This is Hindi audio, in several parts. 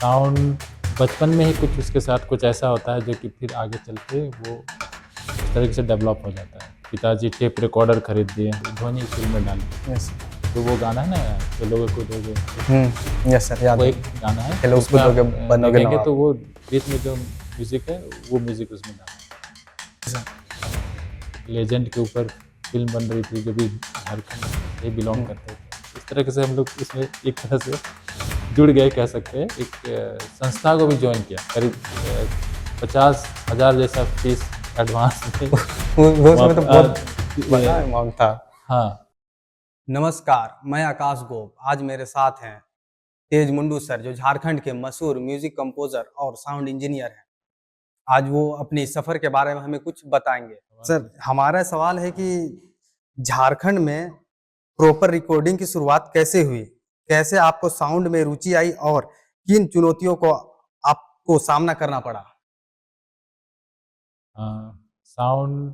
साउंड बचपन में ही कुछ उसके साथ कुछ ऐसा होता है जो कि फिर आगे चल के वो इस तरीके से डेवलप हो जाता है। पिताजी टेप रिकॉर्डर खरीद दिए, ध्वनि फिल्म में डाली। यस तो वो गाना है ना, तो लोगों को दोगे, यस सर, याद वो है। एक गाना है। हेलो उसको उसमें आप दोगे बनोगे देखेंगे नवाब। तो वो बीच में जो म्यूज़िक है, वो म्यूज़िक उसमें डाला है। लेजेंड के ऊपर फिल्म बन रही थी, जो भी झारखंड से बिलॉन्ग करते थे। इस तरह से हम लोग इसमें एक तरह से जुड़ गए कह सकते हैं। एक संस्था को भी ज्वाइन किया, करीब 50,000 जैसा फीस एडवांस में वो समय तो बहुत बड़ा अमाउंट था। हाँ। नमस्कार, मैं आकाश गोप। आज मेरे साथ हैं तेज मुंडू सर, जो झारखंड के मशहूर म्यूजिक कंपोजर और साउंड इंजीनियर हैं। आज वो अपनी सफर के बारे में हमें कुछ बताएंगे। सर, हमारा सवाल है कि झारखंड में प्रॉपर रिकॉर्डिंग की शुरुआत कैसे हुई? कैसे आपको साउंड में रुचि आई और किन चुनौतियों को आपको सामना करना पड़ा? साउंड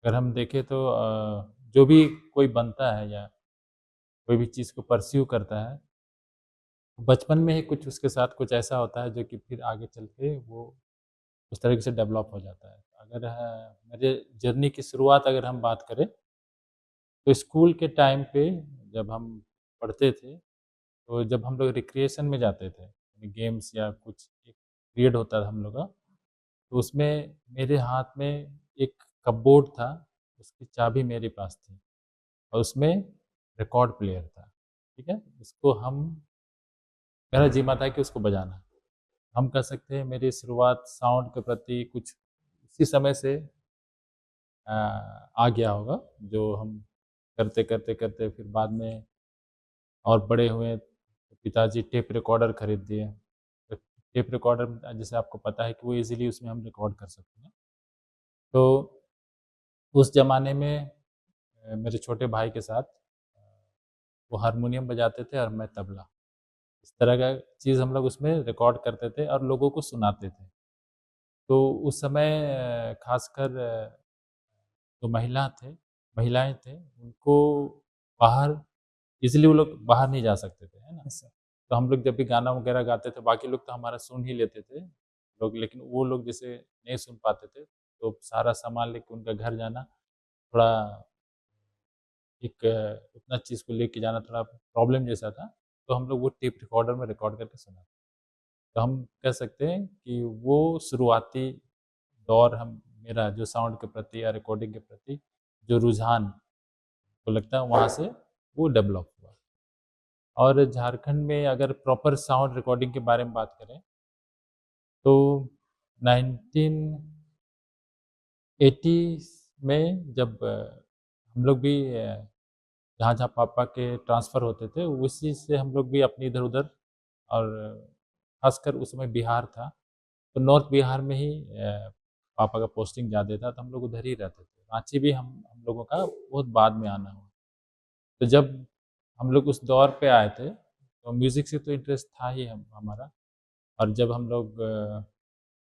अगर हम देखें तो जो भी कोई बनता है या कोई भी चीज़ को परस्यू करता है, बचपन में ही कुछ उसके साथ कुछ ऐसा होता है जो कि फिर आगे चल के वो उस तरीके से डेवलप हो जाता है। अगर मेरे जर्नी की शुरुआत अगर हम बात करें, तो स्कूल के टाइम पे जब हम पढ़ते थे, तो जब हम लोग रिक्रिएशन में जाते थे, गेम्स या कुछ एक पीरियड होता था हम लोग का, तो उसमें मेरे हाथ में एक कपबोर्ड था, उसकी चाबी मेरे पास थी और उसमें रिकॉर्ड प्लेयर था, ठीक है? उसको हम मेरा ज़िम्मा था कि उसको बजाना। हम कह सकते हैं मेरी शुरुआत साउंड के प्रति कुछ उसी समय से आ गया होगा, जो हम करते फिर बाद में और बड़े हुए, तो पिताजी टेप रिकॉर्डर खरीद दिए। तो टेप रिकॉर्डर जैसे आपको पता है कि वो ईज़िली उसमें हम रिकॉर्ड कर सकते हैं। तो उस ज़माने में मेरे छोटे भाई के साथ वो हारमोनियम बजाते थे और मैं तबला। इस तरह का चीज़ हम लोग उसमें रिकॉर्ड करते थे और लोगों को सुनाते थे। तो उस समय ख़ासकर जो महिलाएँ थे, उनको बाहर ईज़िली वो लोग बाहर नहीं जा सकते थे, है ना? तो हम लोग जब भी गाना वगैरह गाते थे, बाकी लोग तो हमारा सुन ही लेते थे लोग, लेकिन वो लोग जैसे नहीं सुन पाते थे, तो सारा सामान लेके उनका घर जाना थोड़ा एक उतना चीज़ को लेके जाना थोड़ा प्रॉब्लम जैसा था, तो हम लोग वो टेप रिकॉर्डर में रिकॉर्ड करके सुना। तो हम कह सकते हैं कि वो शुरुआती दौर हम मेरा जो साउंड के प्रति या रिकॉर्डिंग के प्रति जो रुझान को लगता है वहाँ से वो डेवलप हुआ। और झारखंड में अगर प्रॉपर साउंड रिकॉर्डिंग के बारे में बात करें, तो 1980 में जब हम लोग भी जहाँ-जहाँ पापा के ट्रांसफ़र होते थे, उसी से हम लोग भी अपनी इधर-उधर, और ख़ासकर उस समय बिहार था, तो नॉर्थ बिहार में ही पापा का पोस्टिंग ज़्यादा था, तो हम लोग उधर ही रहते थे। राँची भी हम लोगों का बहुत बाद में आना हुआ। तो जब हम लोग उस दौर पे आए थे, तो म्यूज़िक से तो इंटरेस्ट था ही हमारा, और जब हम लोग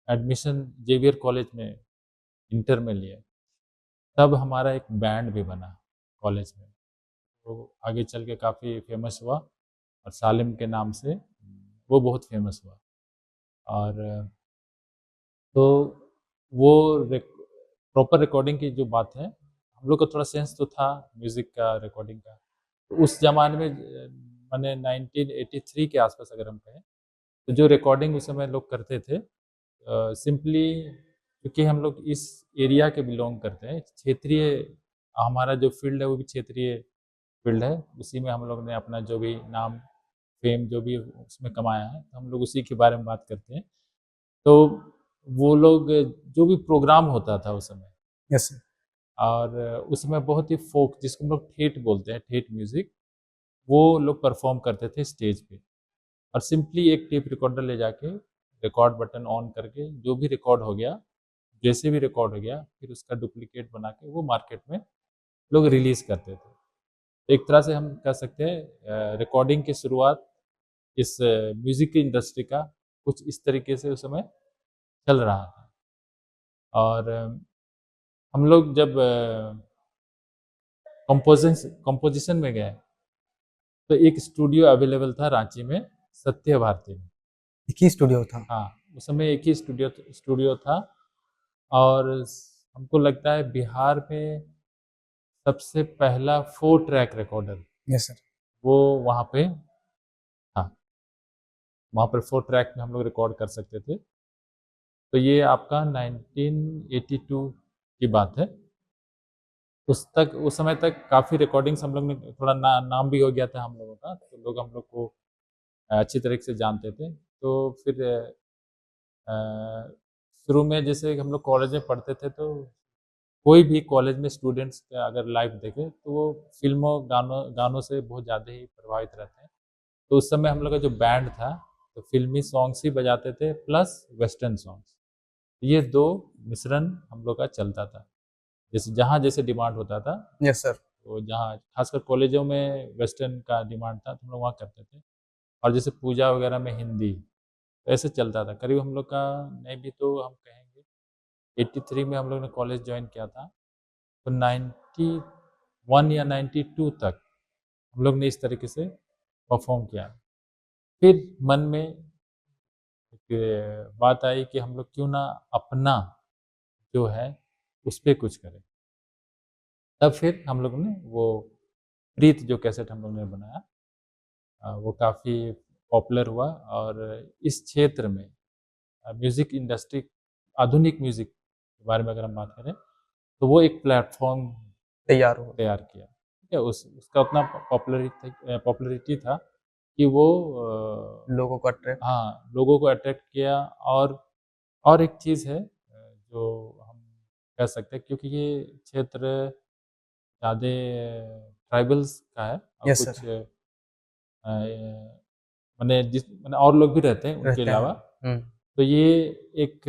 एडमिशन जेवियर कॉलेज में इंटर में लिए, तब हमारा एक बैंड भी बना कॉलेज में। तो आगे चल के काफ़ी फ़ेमस हुआ और सालिम के नाम से वो बहुत फ़ेमस हुआ। और तो वो प्रॉपर रिकॉर्डिंग की जो बात है, हम लोग को थोड़ा सेंस तो था म्यूज़िक का, रिकॉर्डिंग का। तो उस ज़माने में माने 1983 के आसपास अगर हम कहें, तो जो रिकॉर्डिंग उस समय लोग करते थे, सिंपली क्योंकि हम लोग इस एरिया के बिलॉन्ग करते हैं, क्षेत्रीय हमारा जो फ़ील्ड है वो भी क्षेत्रीय फ़ील्ड है। उसी में हम लोग ने अपना जो भी नाम, फ़ेम जो भी उसमें कमाया है, तो हम लोग उसी के बारे में बात करते हैं। तो वो लोग जो भी प्रोग्राम होता था उस समय, यस सर। और उसमें बहुत ही फ़ोक जिसको हम लोग ठेठ बोलते हैं, ठेठ म्यूज़िक, वो लोग परफ़ॉर्म करते थे स्टेज पे। और सिंपली एक टेप रिकॉर्डर ले जाके रिकॉर्ड बटन ऑन करके जो भी रिकॉर्ड हो गया, जैसे भी रिकॉर्ड हो गया, फिर उसका डुप्लीकेट बना के वो मार्केट में लोग रिलीज़ करते थे। एक तरह से हम कह सकते हैं रिकॉर्डिंग की शुरुआत इस म्यूज़िक की इंडस्ट्री का कुछ इस तरीके से उस समय चल रहा था। और हम लोग जब कंपोज़िशन में गए, तो एक स्टूडियो अवेलेबल था रांची में, सत्य भारती में। एक ही स्टूडियो था। हाँ, उस समय एक ही स्टूडियो था और हमको लगता है बिहार में सबसे पहला 4 ट्रैक रिकॉर्डर यस सर। वो वहाँ पे था। वहाँ पर 4 ट्रैक में हम लोग रिकॉर्ड कर सकते थे। तो ये आपका 1982 की बात है। उस समय तक काफ़ी रिकॉर्डिंग्स हम लोग ने थोड़ा नाम भी हो गया था हम लोगों का, तो लोग हम लोग को अच्छी तरीके से जानते थे। तो फिर अ, शुरू में जैसे हम लोग कॉलेज में पढ़ते थे तो कोई भी कॉलेज में स्टूडेंट्स अगर लाइव देखे तो वो फिल्मों गानों से बहुत ज़्यादा ही प्रभावित रहते हैं। तो उस समय हम लोग का जो बैंड था तो फिल्मी सॉन्ग्स ही बजाते थे प्लस वेस्टर्न सॉन्ग्स। ये दो मिश्रण हम लोग का चलता था। जैसे जहाँ जैसे डिमांड होता था यस सर। तो जहाँ खासकर कॉलेजों में वेस्टर्न का डिमांड था तो हम लोग वहाँ करते थे। और जैसे पूजा वगैरह में हिंदी, तो ऐसे चलता था। करीब हम लोग का नहीं भी तो हम कहेंगे 83 में हम लोग ने कॉलेज ज्वाइन किया था, तो 91 या 92 तक हम लोग ने इस तरीके से परफॉर्म किया। फिर मन में एक बात आई कि हम लोग क्यों ना अपना जो है उस पे कुछ करें। तब फिर हम लोगों ने वो प्रीत जो कैसेट हम लोग ने बनाया, वो काफ़ी पॉपुलर हुआ और इस क्षेत्र में म्यूज़िक इंडस्ट्री, आधुनिक म्यूज़िक के बारे में अगर हम बात करें तो वो एक प्लेटफॉर्म तैयार हो। तैयार किया। ठीक है, उसका उतना पॉपुलरिटी था कि वो लोगों को अट्रैक्ट। हाँ, लोगों को अट्रैक्ट किया। और एक चीज़ है जो हम कह सकते हैं, क्योंकि ये क्षेत्र ज़्यादा ट्राइबल्स का है और यस कुछ सर। माने और लोग भी रहते हैं उनके रहते हैं। अलावा। हम्म। तो ये एक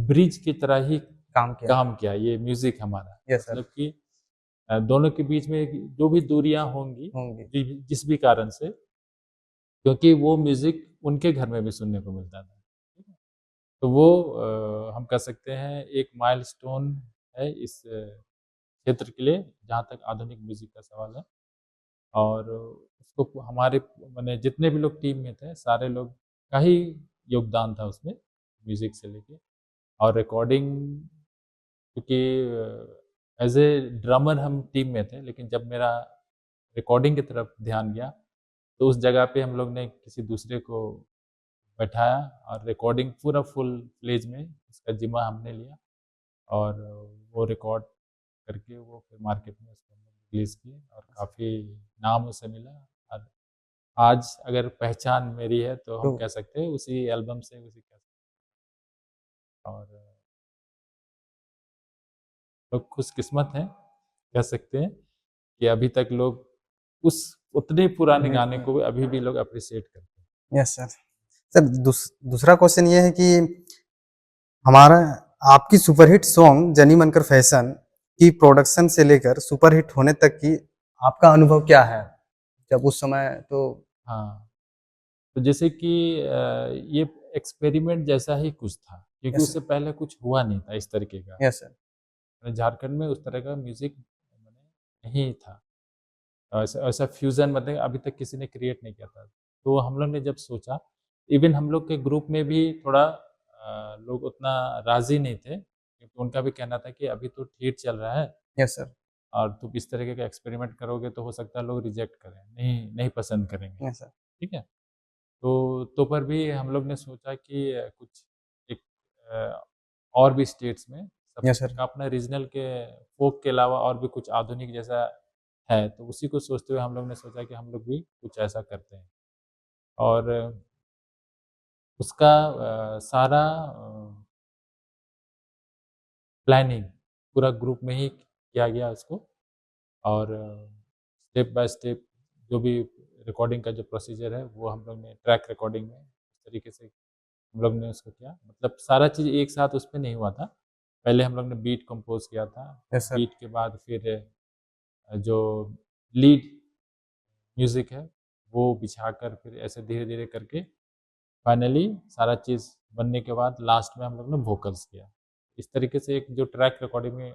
ब्रिज की तरह ही काम किया। काम किया ये म्यूज़िक हमारा। Yes sir. मतलब कि दोनों के बीच में जो भी दूरियां होंगी, होंगे। जिस भी कारण से, क्योंकि वो म्यूज़िक उनके घर में भी सुनने को मिलता था। ठीक है? तो वो हम कह सकते हैं एक माइलस्टोन है इस क्षेत्र के लिए, जहाँ तक आधुनिक म्यूज़िक का सवाल है। और उसको हमारे माने जितने भी लोग टीम में थे सारे लोग का ही योगदान था उसमें, म्यूज़िक से लेके और रिकॉर्डिंग। क्योंकि एज ए ड्रमर हम टीम में थे, लेकिन जब मेरा रिकॉर्डिंग की तरफ ध्यान गया तो उस जगह पे हम लोग ने किसी दूसरे को बैठाया और रिकॉर्डिंग पूरा फुल फ्लेज में उसका जिम्मा हमने लिया और वो रिकॉर्ड करके वो फिर मार्केट में उसको रिलीज़ किए और काफ़ी नाम उसे मिला। और आज अगर पहचान मेरी है तो हम तो कह सकते हैं उसी एल्बम से, उसी कह सकते हैं। और लोग खुशकिस्मत हैं, कह सकते हैं कि अभी तक लोग उस उतने पुराने गाने को अभी भी लोग अप्रिशिएट करते हैं। Yes sir. सर दूसरा क्वेश्चन ये है कि हमारा आपकी सुपरहिट सॉन्ग जनी मनकर फैशन की प्रोडक्शन से लेकर सुपरहिट होने तक की आपका अनुभव क्या है? जब उस समय तो हाँ, तो जैसे कि ये एक्सपेरिमेंट जैसा ही कुछ था, क्योंकि यस उससे सर। पहले कुछ हुआ नहीं था इस तरीके का। Yes sir. झारखंड में उस तरह का म्यूज़िक नहीं था। ऐसा ऐसा फ्यूज़न मतलब अभी तक किसी ने क्रिएट नहीं किया था। तो हम लोग ने जब सोचा, इवन हम लोग के ग्रुप में भी थोड़ा लोग उतना राज़ी नहीं थे, क्योंकि उनका भी कहना था कि अभी तो ठीक चल रहा है यस सर। और तुम इस तरीके का एक्सपेरिमेंट करोगे तो हो सकता है लोग रिजेक्ट करें, नहीं नहीं पसंद करेंगे। Yes sir. ठीक है? तो पर भी हम लोग ने सोचा कि कुछ एक और भी स्टेट्स में यस सर। सबका अपना रीजनल के फ़ोक के अलावा और भी कुछ आधुनिक जैसा है, तो उसी को सोचते हुए हम लोग ने सोचा कि हम लोग भी कुछ ऐसा करते हैं। और उसका सारा प्लानिंग पूरा ग्रुप में ही किया गया उसको। और स्टेप बाय स्टेप जो भी रिकॉर्डिंग का जो प्रोसीजर है वो हम लोग ने ट्रैक रिकॉर्डिंग में इस तरीके से हम लोग ने उसको किया। मतलब सारा चीज़ एक साथ उस पे नहीं हुआ था। पहले हम लोग ने बीट कंपोज़ किया था, यस सर। बीट के बाद फिर जो लीड म्यूज़िक है वो बिछाकर फिर ऐसे धीरे-धीरे करके फाइनली सारा चीज़ बनने के बाद लास्ट में हम लोग ने वोकल्स किया। इस तरीके से एक जो ट्रैक रिकॉर्डिंग में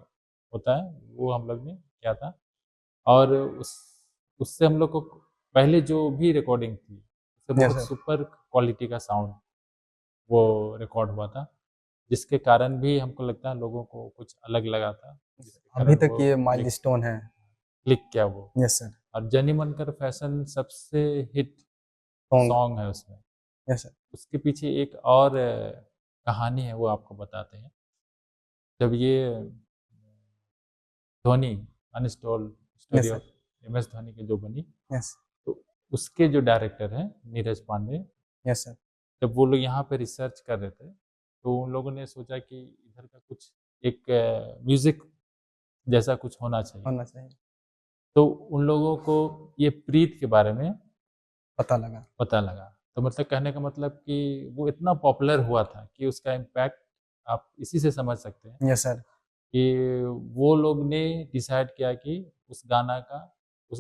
होता है वो हम लोग ने किया था। और उससे हम लोग को पहले जो भी रिकॉर्डिंग थी, तो यस बहुत सर। सुपर क्वालिटी का साउंड वो रिकॉर्ड हुआ था, जिसके कारण भी हमको लगता है लोगों को कुछ अलग लगा था, जिसके अभी कारण तक वो ये क्लिक माइलस्टोन है। क्लिक किया वो। Yes sir. और जनी मनकर फैशन सबसे हिट सॉन्ग। सॉन्ग है उसमें। Yes sir. उसके पीछे एक और कहानी है, वो आपको बताते हैं। जब ये Dhoni untold yes story sir. Of MS Dhoni की जो बनी, यस। तो उसके जो डायरेक्टर हैं नीरज पांडे, यस सर। जब वो लोग यहाँ पे रिसर्च कर रहे थे, तो उन लोगों ने सोचा कि इधर का कुछ एक म्यूज़िक जैसा कुछ होना चाहिए। होना चाहिए। तो उन लोगों को ये प्रीत के बारे में पता लगा। पता लगा। तो मतलब कहने का मतलब कि वो इतना पॉपुलर हुआ था कि उसका इम्पैक्ट आप इसी से समझ सकते हैं यस सर। कि वो लोग ने डिसाइड किया कि उस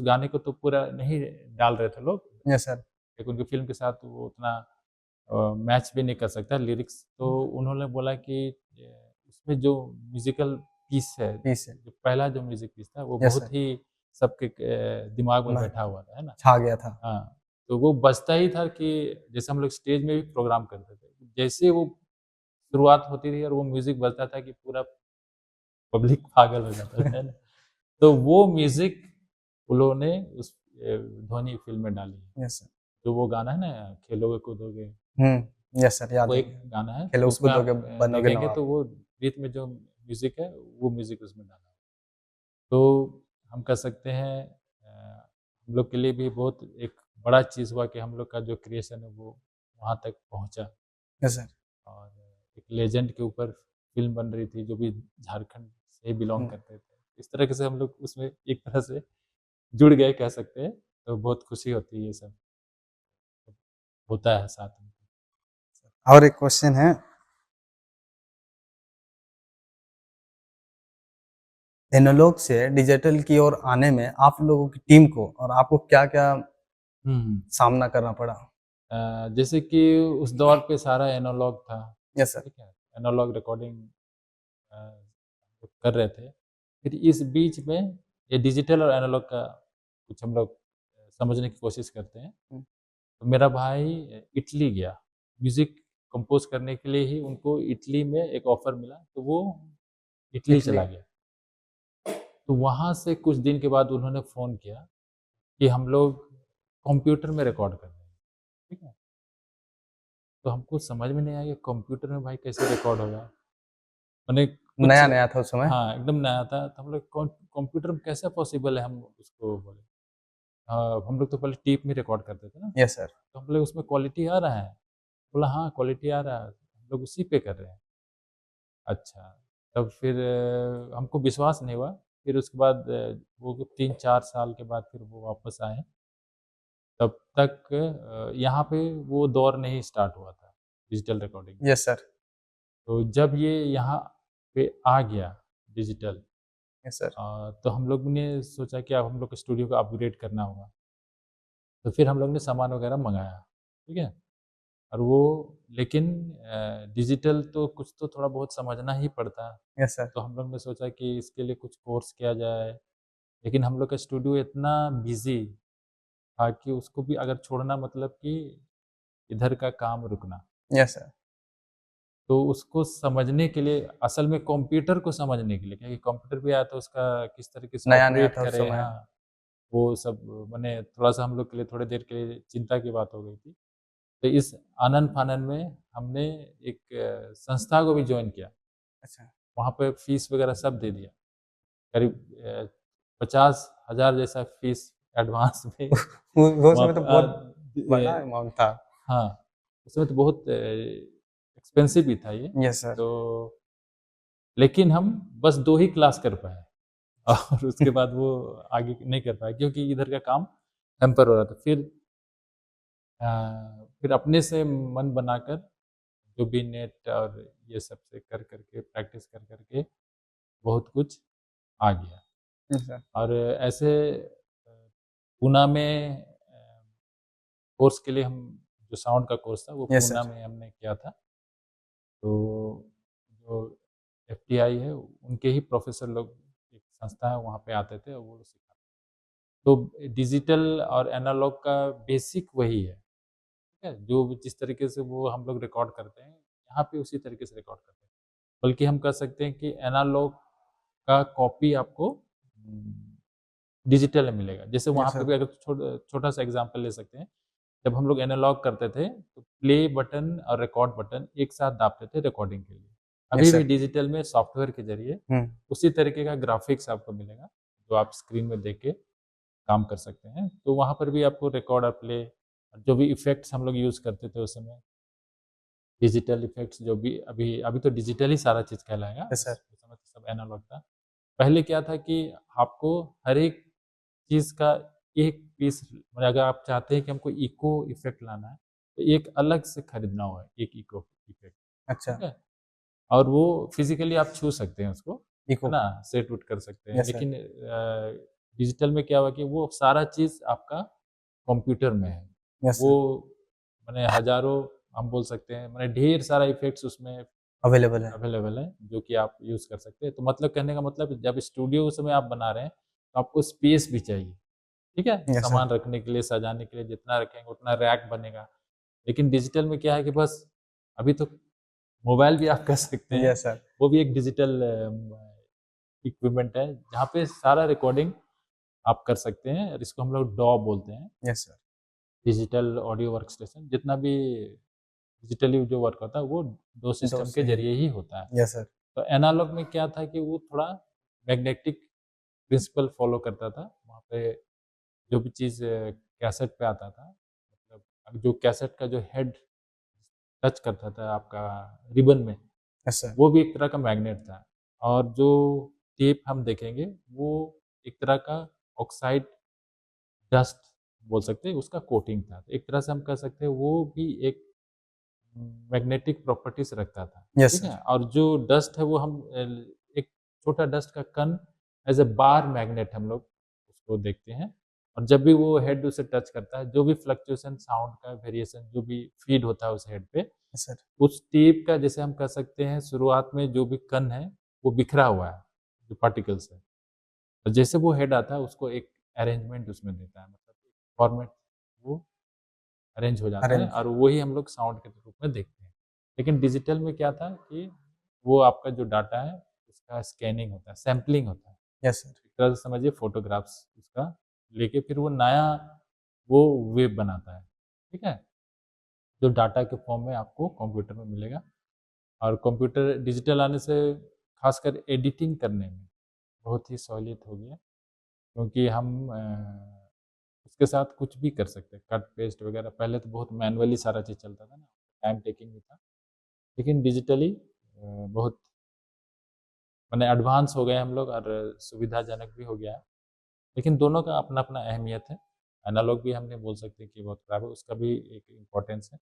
गाने को तो पूरा नहीं डाल रहे थे लोग, यस सर। लेकिन उनकी फ़िल्म के साथ वो उतना मैच भी नहीं कर सकता लिरिक्स। तो उन्होंने बोला कि उसमें जो म्यूज़िकल पीस है, पीस है। जो पहला जो म्यूज़िक पीस था, वो यस सर। बहुत ही सबके दिमाग में मैं बैठा हुआ था, है ना? छा गया था। हाँ, तो वो बजता ही था कि जैसे हम लोग स्टेज में भी प्रोग्राम करते थे। जैसे वो शुरुआत होती थी और वो म्यूज़िक बजता था कि पूरा पब्लिक पागल हो जाता था, है ना? तो वो म्यूज़िक उन लोगों ने उस धोनी फ़िल्म में डाली है। Yes sir. जो वो गाना है ना, खेलोगे कूदोगे, यस सर, याद वो है एक मुझे। गाना है, तो खेलोगे उसमें आप कूदोगे बनोगे देखेंगे नवाब। तो वो बीच में जो म्यूज़िक है, वो म्यूज़िक उसमें डाला है। तो हम कह सकते हैं हम लोग के लिए भी बहुत एक बड़ा चीज़ हुआ कि हम लोग का जो क्रिएशन है वो वहाँ तक पहुँचा, यस सर। और एक लेजेंड के ऊपर फ़िल्म बन रही थी जो भी झारखंड से बिलॉन्ग हुँ। करते थे। इस तरीके से हम लोग उसमें एक तरह से जुड़ गए कह सकते हैं, तो बहुत खुशी होती है ये सब होता है साथ में। और एक क्वेश्चन है, एनालॉग से डिजिटल की ओर आने में आप लोगों की टीम को और आपको क्या-क्या हुँ। सामना करना पड़ा? जैसे कि उस दौर पे सारा एनालॉग था, यस सर। ठीक है? एनालॉग रिकॉर्डिंग कर रहे थे। फिर इस बीच में ये डिजिटल और एनालॉग का कुछ हम लोग समझने की कोशिश करते हैं। हुँ। तो मेरा भाई इटली गया, म्यूज़िक कंपोज़ करने के लिए ही उनको इटली में एक ऑफ़र मिला, तो वो इटली इटली। चला गया। तो वहाँ से कुछ दिन के बाद उन्होंने फ़ोन किया कि हम लोग कंप्यूटर में रिकॉर्ड कर रहे हैं, ठीक है? तो हमको समझ में नहीं आया कि कंप्यूटर में भाई कैसे रिकॉर्ड होगा? मैंने कुछ नया-नया था उस समय। हाँ, एकदम नया था, तो हम लोग कंप्यूटर में कैसे पॉसिबल है, हम उसको बोले। हम लोग तो पहले टेप में रिकॉर्ड करते थे ना, यस सर। तो हम बोले उसमें क्वालिटी आ रहा है? बोला हाँ, क्वालिटी आ रहा है, हम लोग उसी पे कर रहे हैं। अच्छा, तब फिर हमको विश्वास नहीं हुआ, फिर उसके बाद वो 3-4 साल के बाद फिर वो वापस आए, तब तक यहाँ पे वो दौर नहीं स्टार्ट हुआ था, डिजिटल रिकॉर्डिंग। Yes sir. तो जब ये यहाँ पे आ गया डिजिटल, यस सर। तो हम लोग ने सोचा कि अब हम लोग को स्टूडियो को अपग्रेड करना होगा। तो फिर हम लोग ने सामान वगैरह मँगाया, ठीक है? और वो लेकिन डिजिटल तो कुछ तो थोड़ा बहुत समझना ही पड़ता है। Yes sir. तो हम लोग ने सोचा कि इसके लिए कुछ कोर्स किया जाए, लेकिन हम लोग का स्टूडियो इतना बिज़ी था कि उसको भी अगर छोड़ना मतलब कि इधर का काम रुकना। Yes sir. तो उसको समझने के लिए असल में कंप्यूटर को समझने के लिए, क्योंकि कंप्यूटर भी आया तो उसका किस तरीके से नया-नया ऑपरेट था उस करें, समय। हाँ, वो सब माने थोड़ा-सा हम लोग के लिए थोड़ी देर के लिए चिंता की बात हो गई थी। तो इस आनन-फानन में हमने एक संस्था को भी जॉइन किया। अच्छा। वहाँ पे फीस वगैरह सब दे दिया। करीब 50,000 जैसा फीस एडवांस में वो वहाँ समय तो पे बहुत बड़ा अमाउंट था। हाँ, उसमें तो बहुत एक्सपेंसिव भी था ये। Yes sir. तो लेकिन हम बस 2 ही क्लास कर पाए और उसके बाद वो आगे नहीं कर पाए क्योंकि इधर का काम हैम्पर हो रहा था। अ, फिर अपने से मन बनाकर जो भी नेट और ये सब से कर कर के प्रैक्टिस कर कर के बहुत कुछ आ गया। Yes sir. और ऐसे पूना में कोर्स के लिए हम जो साउंड का कोर्स था वो यस पूना सर। में हमने किया था। तो जो एफटीआई है उनके ही प्रोफ़ेसर लोग, एक संस्था है वहाँ पे आते थे और वो सिखाते। तो डिजिटल और एनालॉग का बेसिक वही है। है? जो भी जिस तरीके से वो हम लोग रिकॉर्ड करते हैं, यहाँ पे उसी तरीके से रिकॉर्ड करते हैं। बल्कि हम कह सकते हैं कि एनालॉग का कॉपी आपको डिजिटल में मिलेगा। जैसे वहाँ यस पे सर। भी अगर छोटा-सा एग्ज़ाम्पल ले सकते हैं, जब हम लोग एनालॉग करते थे, तो प्ले बटन और रिकॉर्ड बटन एक साथ दाबते थे रिकॉर्डिंग के लिए। अभी यस भी सर। डिजिटल में सॉफ्टवेयर के ज़रिए हुँ। उसी तरीके का ग्राफ़िक्स आपको मिलेगा, जो आप स्क्रीन में देख के काम कर सकते हैं। तो वहाँ पर भी आपको रिकॉर्ड और प्ले, जो भी इफ़ेक्ट्स हम लोग यूज़ करते थे उस समय, डिजिटल इफ़ेक्ट्स जो भी अभी अभी तो डिजिटल ही सारा चीज़ कहलाएगा, यस सर। उस समय तो सब एनालॉग था। पहले क्या था कि आपको हर एक चीज़ का एक पीस, मतलब अगर आप चाहते हैं कि हमको इको इफ़ेक्ट लाना है, तो एक अलग से खरीदना होगा, एक इको इफ़ेक्ट, अच्छा। ठीक है? और वो फिज़िकली आप छू सकते हैं उसको, है इको। ना? सेट उट कर सकते हैं। Yes sir. लेकिन डिजिटल में क्या हुआ कि वो सारा चीज़ आपका कंप्यूटर में है। यस वो सर। माने हज़ारों, हम बोल सकते हैं, माने ढेर सारा इफ़ेक्ट्स उसमें अवेलेबल है। अवेलेबल है, जो कि आप यूज़ कर सकते हैं। तो मतलब कहने का मतलब, जब स्टूडियो उस समय आप बना रहे हैं, तो आपको स्पेस भी चाहिए, ठीक है? Yes sir. सामान रखने के लिए, सजाने के लिए, जितना रखेंगे उतना रैक बनेगा। लेकिन डिजिटल में क्या है कि बस अभी तो मोबाइल भी आप कह सकते हैं, यस सर। वो भी एक डिजिटल इक्विपमेंट है, जहाँ पे सारा रिकॉर्डिंग आप कर सकते हैं, और इसको हम लोग डॉ बोलते हैं, yes sir. Digital audio work station. जितना भी डिजिटली जो वर्क होता है, वो 2 2 सिस्टम के से ही। ज़रिए ही होता है। Yes sir. तो एनालॉग में क्या था कि वो थोड़ा मैग्नेटिक प्रिंसिपल फ़ॉलो करता था। वहाँ पे जो भी चीज़ कैसेट पे आता था, मतलब अब जो कैसेट का जो हेड टच करता था आपका रिबन में, यस सर। वो भी एक तरह का मैग्नेट था। और जो टेप हम देखेंगे, वो एक तरह का ऑक्साइड डस्ट बोल सकते हैं, उसका कोटिंग था। एक तरह से हम कह सकते हैं वो भी एक मैग्नेटिक प्रॉपर्टीज़ रखता था, यस ठीक है? सर। और जो डस्ट है वो हम एक छोटा डस्ट का कण एज़ अ बार मैग्नेट हम लोग उसको देखते हैं। और जब भी वो हेड उसे टच करता है, जो भी फ्लक्चुएशन साउंड का वेरिएशन जो भी फ़ीड होता है उस हेड पे, यस सर। उस टेप का, जैसे हम कह सकते हैं, शुरुआत में जो भी कण है, वो बिखरा हुआ है, जो पार्टिकल्स है। और जैसे वो हेड आता है, उसको एक अरेंजमेंट उसमें देता है, मतलब फॉर्मेट, वो अरेंज हो जाता है, अरेंज। और वही हम लोग साउंड के रूप में देखते हैं। लेकिन डिजिटल में क्या था कि वो आपका जो डाटा है, उसका स्कैनिंग होता है, सैंपलिंग होता है। Yes sir. एक तरह से समझिए फ़ोटोग्राफ्स उसका लेके फिर वो नया वो वेव बनाता है, ठीक है? जो डाटा के फॉर्म में आपको कंप्यूटर में मिलेगा। और कंप्यूटर डिजिटल आने से खासकर एडिटिंग करने में बहुत ही सहूलियत हो गई है, क्योंकि हम उसके साथ कुछ भी कर सकते हैं, कट पेस्ट वगैरह। पहले तो बहुत मैनुअली सारा चीज़ चलता था ना, टाइम टेकिंग भी था। लेकिन डिजिटली बहुत माने एडवांस हो गए हम लोग, और सुविधाजनक भी हो गया है। लेकिन दोनों का अपना-अपना अहमियत है। एनालॉग भी हम नहीं बोल सकते कि बहुत खराब है, उसका भी एक इम्पोर्टेंस है।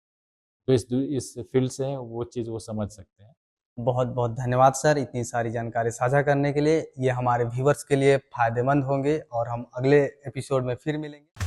तो इस फील्ड से हैं, वो चीज़ वो समझ सकते हैं। बहुत-बहुत धन्यवाद सर इतनी सारी जानकारी साझा करने के लिए। ये हमारे व्यूअर्स के लिए फ़ायदेमंद होंगे और हम अगले एपिसोड में फिर मिलेंगे।